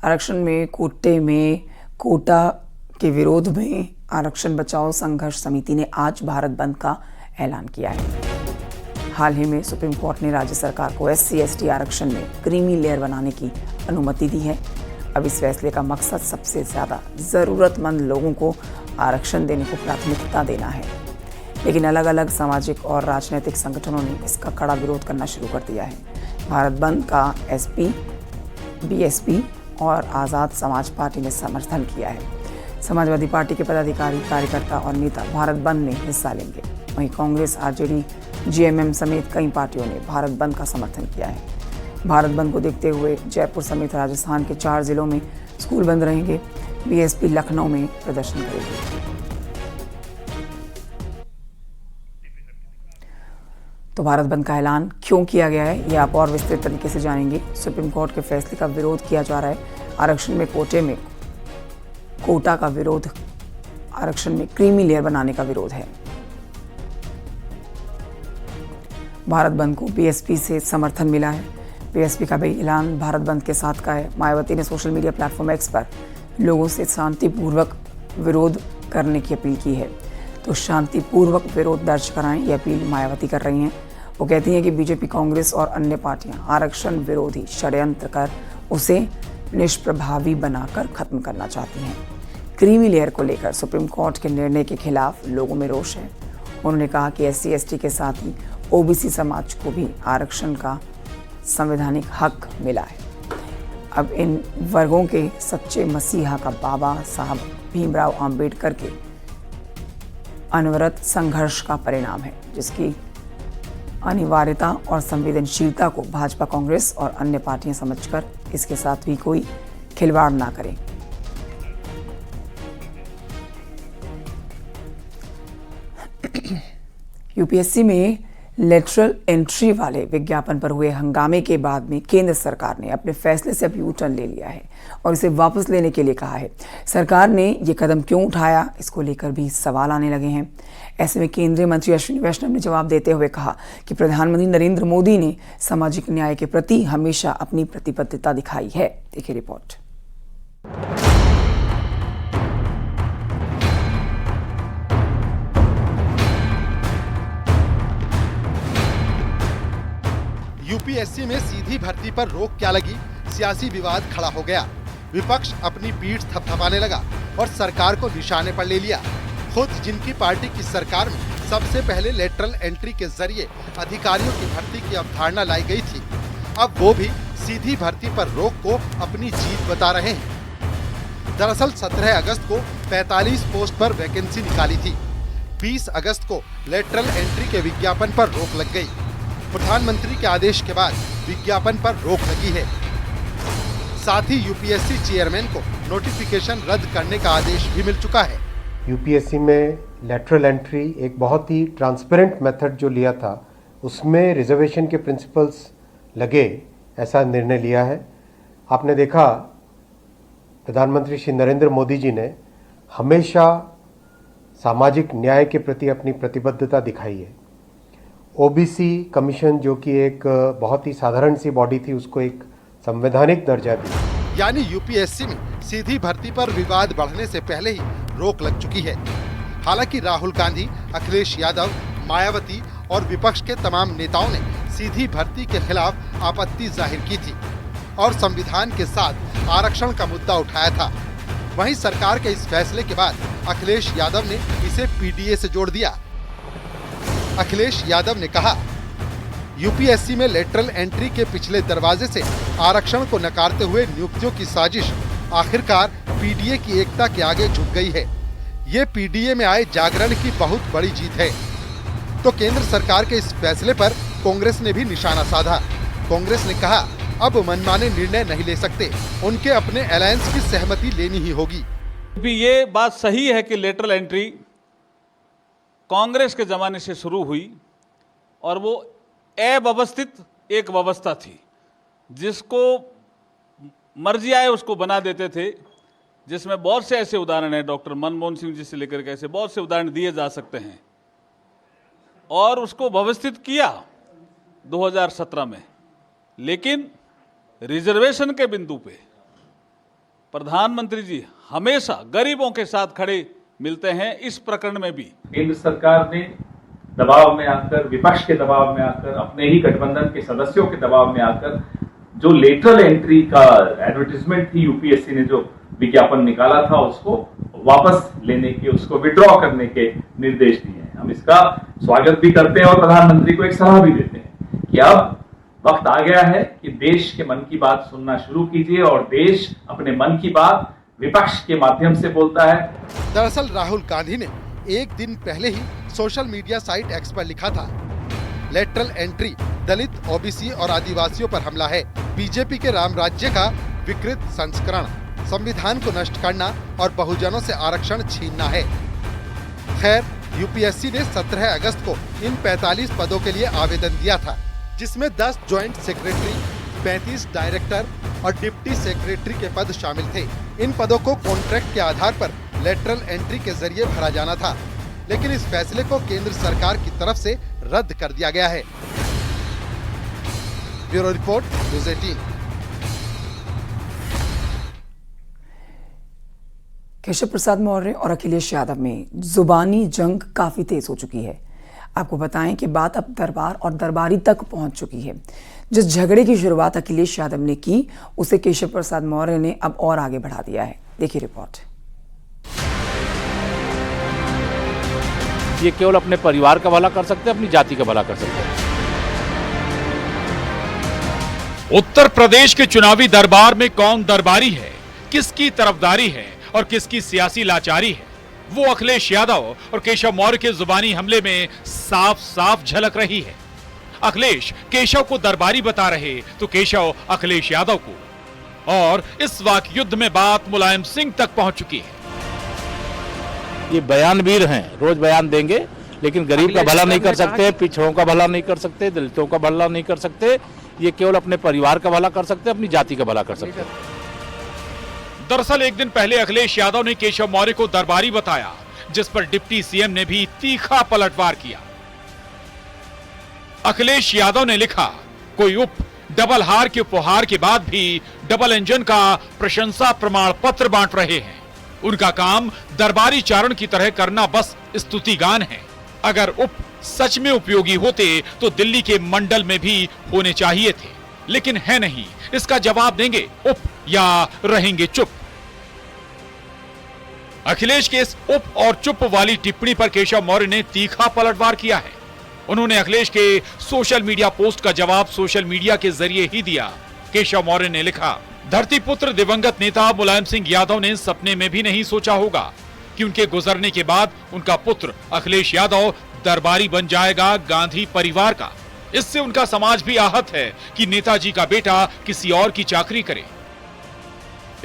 आरक्षण में कोटा के विरोध में आरक्षण बचाओ संघर्ष समिति ने आज भारत बंद का ऐलान किया है। हाल ही में सुप्रीम कोर्ट ने राज्य सरकार को SC/ST आरक्षण में क्रीमी लेयर बनाने की अनुमति दी है। अब इस फैसले का मकसद सबसे ज्यादा जरूरतमंद लोगों को आरक्षण देने को प्राथमिकता देना है, लेकिन अलग अलग सामाजिक और राजनीतिक संगठनों ने इसका कड़ा विरोध करना शुरू कर दिया है। भारत बंद का SP, BSP और आज़ाद समाज पार्टी ने समर्थन किया है। समाजवादी पार्टी के पदाधिकारी, कार्यकर्ता और नेता भारत बंद में हिस्सा लेंगे। वहीं कांग्रेस, RJD, GMM समेत कई पार्टियों ने भारत बंद का समर्थन किया है। भारत बंद को देखते हुए जयपुर समेत राजस्थान के 4 जिलों में स्कूल बंद रहेंगे। BSP लखनऊ में प्रदर्शन करेगी। तो भारत बंद का ऐलान क्यों किया गया है, ये आप और विस्तृत तरीके से जानेंगे। सुप्रीम कोर्ट के फैसले का विरोध किया जा रहा है। आरक्षण में कोटा का विरोध, आरक्षण में क्रीमी लेयर बनाने का विरोध है। भारत बंद को BSP से समर्थन मिला है। BSP का भी ऐलान भारत बंद के साथ का है। मायावती ने सोशल मीडिया प्लेटफॉर्म X पर लोगों से शांतिपूर्वक विरोध करने की अपील की है। तो शांतिपूर्वक विरोध दर्ज कराएं, ये अपील मायावती कर रही हैं। वो कहती हैं कि BJP, कांग्रेस और अन्य पार्टियां आरक्षण विरोधी षड्यंत्र कर उसे निष्प्रभावी बनाकर खत्म करना चाहती हैं। क्रीमी लेयर को लेकर सुप्रीम कोर्ट के निर्णय के खिलाफ लोगों में रोष है। उन्होंने कहा कि SC/ST के साथ ही OBC समाज को भी आरक्षण का संवैधानिक हक मिला है। अब इन वर्गों के सच्चे मसीहा का बाबा साहब भीमराव अंबेडकर के अनवरत संघर्ष का परिणाम है, जिसकी अनिवार्यता और संवेदनशीलता को भाजपा, कांग्रेस और अन्य पार्टियां समझकर इसके साथ भी कोई खिलवाड़ ना करें। UPSC में लेटरल एंट्री वाले विज्ञापन पर हुए हंगामे के बाद में केंद्र सरकार ने अपने फैसले से अब U-टर्न ले लिया है और इसे वापस लेने के लिए कहा है। सरकार ने ये कदम क्यों उठाया, इसको लेकर भी सवाल आने लगे हैं। ऐसे में केंद्रीय मंत्री अश्विनी वैष्णव ने जवाब देते हुए कहा कि प्रधानमंत्री नरेंद्र मोदी ने सामाजिक न्याय के प्रति हमेशा अपनी प्रतिबद्धता दिखाई है। देखिए रिपोर्ट। UPSC में सीधी भर्ती पर रोक क्या लगी, सियासी विवाद खड़ा हो गया। विपक्ष अपनी पीठ थपथपाने लगा और सरकार को निशाने पर ले लिया। खुद जिनकी पार्टी की सरकार में सबसे पहले लेटरल एंट्री के जरिए अधिकारियों की भर्ती की अवधारणा लाई गई थी, अब वो भी सीधी भर्ती पर रोक को अपनी जीत बता रहे हैं। दरअसल 17 अगस्त को 45 पोस्ट पर वैकेंसी निकाली थी। 20 अगस्त को लेटरल एंट्री के विज्ञापन पर रोक लग गई। प्रधानमंत्री के आदेश के बाद विज्ञापन पर रोक लगी है। साथ ही UPSC चेयरमैन को नोटिफिकेशन रद्द करने का आदेश भी मिल चुका है। UPSC में लेटरल एंट्री एक बहुत ही ट्रांसपेरेंट मेथड जो लिया था, उसमें रिजर्वेशन के प्रिंसिपल्स लगे, ऐसा निर्णय लिया है। आपने देखा प्रधानमंत्री श्री नरेंद्र मोदी जी ने हमेशा सामाजिक न्याय के प्रति अपनी प्रतिबद्धता दिखाई है। OBC कमीशन जो कि एक बहुत ही साधारण सी बॉडी थी, उसको एक संवैधानिक दर्जा दिया। यानी UPSC में सीधी भर्ती पर विवाद बढ़ने से पहले ही रोक लग चुकी है। हालांकि राहुल गांधी, अखिलेश यादव, मायावती और विपक्ष के तमाम नेताओं ने सीधी भर्ती के खिलाफ आपत्ति जाहिर की थी और संविधान के साथ आरक्षण का मुद्दा उठाया था। वहीं सरकार के इस फैसले के बाद अखिलेश यादव ने इसे PDA से जोड़ दिया। अखिलेश यादव ने कहा, UPSC में लेटरल एंट्री के पिछले दरवाजे से आरक्षण को नकारते हुए नियुक्तियों की साजिश आखिरकार PDA की एकता के आगे झुक गई है। ये PDA में आए जागरण की बहुत बड़ी जीत है। तो केंद्र सरकार के इस फैसले पर कांग्रेस ने भी निशाना साधा। कांग्रेस ने कहा, अब मनमाने निर्णय नहीं ले सकते, उनके अपने अलायंस की सहमति लेनी ही होगी। ये बात सही है कि लेटरल एंट्री कांग्रेस के जमाने से शुरू हुई और वो अव्यवस्थित एक व्यवस्था थी, जिसको मर्जी आए उसको बना देते थे, जिसमें बहुत से ऐसे उदाहरण हैं, डॉक्टर मनमोहन सिंह जी से लेकर के ऐसे बहुत से उदाहरण दिए जा सकते हैं। और उसको व्यवस्थित किया 2017 में, लेकिन रिजर्वेशन के बिंदु पे प्रधानमंत्री जी हमेशा गरीबों के साथ खड़े मिलते हैं, इस प्रकरण में भी। केंद्र सरकार ने दबाव में आकर, विपक्ष के दबाव में आकर, अपने ही गठबंधन के सदस्यों के दबाव में आकर जो लेटरल एंट्री का एडवर्टीजमेंट थी, यूपीएससी ने जो विज्ञापन निकाला था, उसको वापस लेने के, उसको विड्रॉ करने के निर्देश दिए हैं। हम इसका स्वागत भी करते हैं और प्रधानमंत्री को एक सलाह भी देते हैं कि अब वक्त आ गया है कि देश के मन की बात सुनना शुरू कीजिए, और देश अपने मन की बात विपक्ष के माध्यम से बोलता है। दरअसल राहुल गांधी ने एक दिन पहले ही सोशल मीडिया साइट एक्स पर लिखा था, लेटरल एंट्री दलित, ओबीसी और आदिवासियों पर हमला है। बीजेपी के राम राज्य का विकृत संस्करण, संविधान को नष्ट करना और बहुजनों से आरक्षण छीनना है। खैर, यूपीएससी ने 17 अगस्त को इन 45 पदों के लिए आवेदन दिया था, जिसमें 10 ज्वाइंट सेक्रेटरी, 35 डायरेक्टर और डिप्टी सेक्रेटरी के पद शामिल थे। इन पदों को कॉन्ट्रैक्ट के आधार पर लेटरल एंट्री के जरिए भरा जाना था, लेकिन इस फैसले को केंद्र सरकार की तरफ से रद्द कर दिया गया है। Bureau report, news 18। Keshav Prasad Maurya और अखिलेश यादव में जुबानी जंग काफी तेज हो चुकी है। आपको बताएं कि बात अब दरबार और दरबारी तक पहुंच चुकी है। जिस झगड़े की शुरुआत अखिलेश यादव ने की, उसे केशव प्रसाद मौर्य ने अब और आगे बढ़ा दिया है। देखिए रिपोर्ट। ये केवल अपने परिवार का भला कर सकते हैं, अपनी जाति का भला कर सकते हैं। उत्तर प्रदेश के चुनावी दरबार में कौन दरबारी है, किसकी तरफदारी है और किसकी सियासी लाचारी है, वो अखिलेश यादव और केशव मौर्य के जुबानी हमले में साफ साफ झलक रही है। अखिलेश केशव को दरबारी बता रहे तो केशव अखिलेश यादव को, और इस वाक युद्ध में बात मुलायम सिंह तक पहुंच चुकी है। ये बयानवीर हैं, रोज बयान देंगे, लेकिन गरीब का भला नहीं कर सकते, पिछड़ों का भला नहीं कर सकते, दलितों का भला नहीं कर सकते। ये केवल अपने परिवार का भला कर सकते हैं, अपनी जाति का भला कर सकते हैं। दरअसल एक दिन पहले अखिलेश यादव ने केशव मौर्य को दरबारी बताया, जिस पर डिप्टी सीएम ने भी तीखा पलटवार किया। अखिलेश यादव ने लिखा, कोई उप डबल हार के उपहार के बाद भी डबल इंजन का प्रशंसा प्रमाण पत्र बांट रहे हैं। उनका काम दरबारी चारण की तरह करना बस स्तुतिगान है। अगर उप सच में उपयोगी होते तो दिल्ली के मंडल में भी होने चाहिए थे, लेकिन है नहीं। इसका जवाब देंगे उप या रहेंगे चुप। अखिलेश के इस उप और चुप वाली टिप्पणी पर केशव मौर्य ने तीखा पलटवार किया है। उन्होंने अखिलेश के सोशल मीडिया पोस्ट का जवाब सोशल मीडिया के जरिए ही दिया। केशव मौर्य ने लिखा, धरतीपुत्र दिवंगत नेता मुलायम सिंह यादव ने सपने में भी नहीं सोचा होगा कि उनके गुजरने के बाद उनका पुत्र अखिलेश यादव दरबारी बन जाएगा गांधी परिवार का। इससे उनका समाज भी आहत है कि नेताजी का बेटा किसी और की चाकरी करे।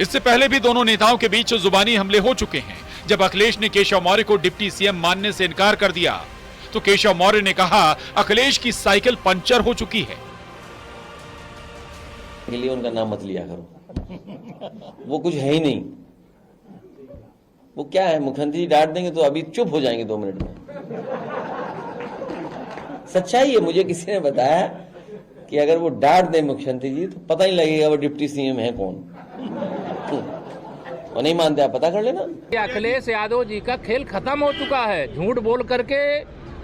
इससे पहले भी दोनों नेताओं के बीच जुबानी हमले हो चुके हैं। जब अखिलेश ने केशव मौर्य को डिप्टी सीएम मानने से इनकार कर दिया तो केशव मौर्य ने कहा, अखिलेश की साइकिल पंचर हो चुकी है। के लिए उनका नाम मत लिया करो, वो कुछ है ही नहीं। वो क्या है, मुख्यमंत्री जी डांट देंगे तो अभी चुप हो जाएंगे 2 मिनट में। सच्चाई है, मुझे किसी ने बताया कि अगर वो डांट दे मुख्यमंत्री जी तो पता ही लगेगा वो डिप्टी सीएम है कौन। वो नहीं मानते, आप पता कर लेना। अखिलेश यादव जी का खेल खत्म हो चुका है। झूठ बोल करके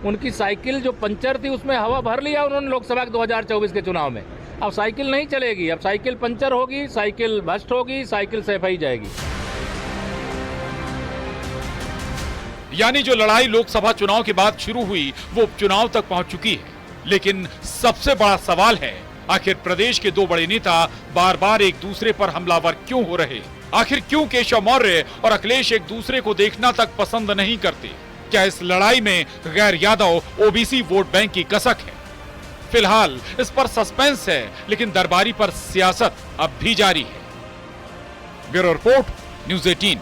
उनकी साइकिल जो पंचर थी उसमें हवा भर लिया उन्होंने लोकसभा के 2024 के चुनाव में। अब साइकिल नहीं चलेगी, अब साइकिल पंचर होगी, साइकिल भ्रष्ट होगी, साइकिल सफाई जाएगी। यानी जो लड़ाई लोकसभा चुनाव के बाद शुरू हुई वो उपचुनाव तक पहुंच चुकी है। लेकिन सबसे बड़ा सवाल है, आखिर प्रदेश के 2 बड़े नेता बार बार एक दूसरे पर हमलावर क्यों हो रहे? आखिर क्यों केशव मौर्य और अखिलेश एक दूसरे को देखना तक पसंद नहीं करते? क्या इस लड़ाई में गैर यादव ओबीसी वोट बैंक की कसक है? फिलहाल इस पर सस्पेंस है, लेकिन दरबारी पर सियासत अब भी जारी है। Bureau report, news 18।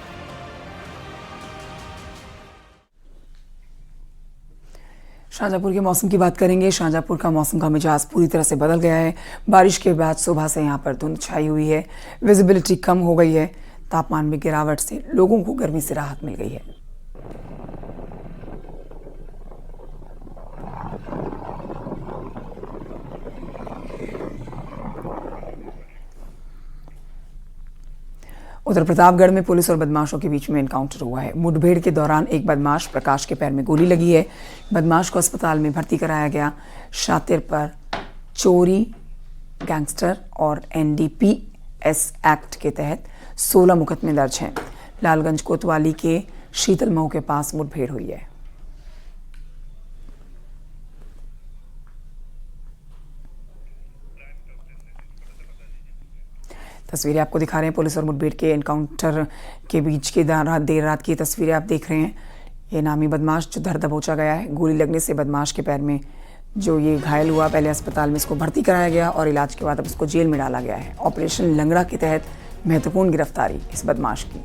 शाहजहांपुर के मौसम की बात करेंगे। शाहजहांपुर का मौसम का मिजाज पूरी तरह से बदल गया है। बारिश के बाद सुबह से यहां पर धुंध छाई हुई है, विजिबिलिटी कम हो गई है। तापमान में गिरावट से लोगों को गर्मी से राहत मिल गई है। उधर प्रतापगढ़ में पुलिस और बदमाशों के बीच में एनकाउंटर हुआ है। मुठभेड़ के दौरान एक बदमाश प्रकाश के पैर में गोली लगी है। बदमाश को अस्पताल में भर्ती कराया गया। शातिर पर चोरी, गैंगस्टर और NDPS एक्ट के तहत 16 मुकदमे दर्ज हैं। लालगंज कोतवाली के शीतल महू के पास मुठभेड़ हुई है। तस्वीरें आपको दिखा रहे हैं पुलिस और मुठभेड़ के एनकाउंटर के बीच की देर रात की तस्वीरें आप देख रहे हैं। ये नामी बदमाश जो धर दबोचा गया है। गोली लगने से बदमाश के पैर में जो ये घायल हुआ, पहले अस्पताल में इसको भर्ती कराया गया और इलाज के बाद अब इसको जेल में डाला गया है। ऑपरेशन लंगड़ा के तहत महत्वपूर्ण गिरफ्तारी इस बदमाश की।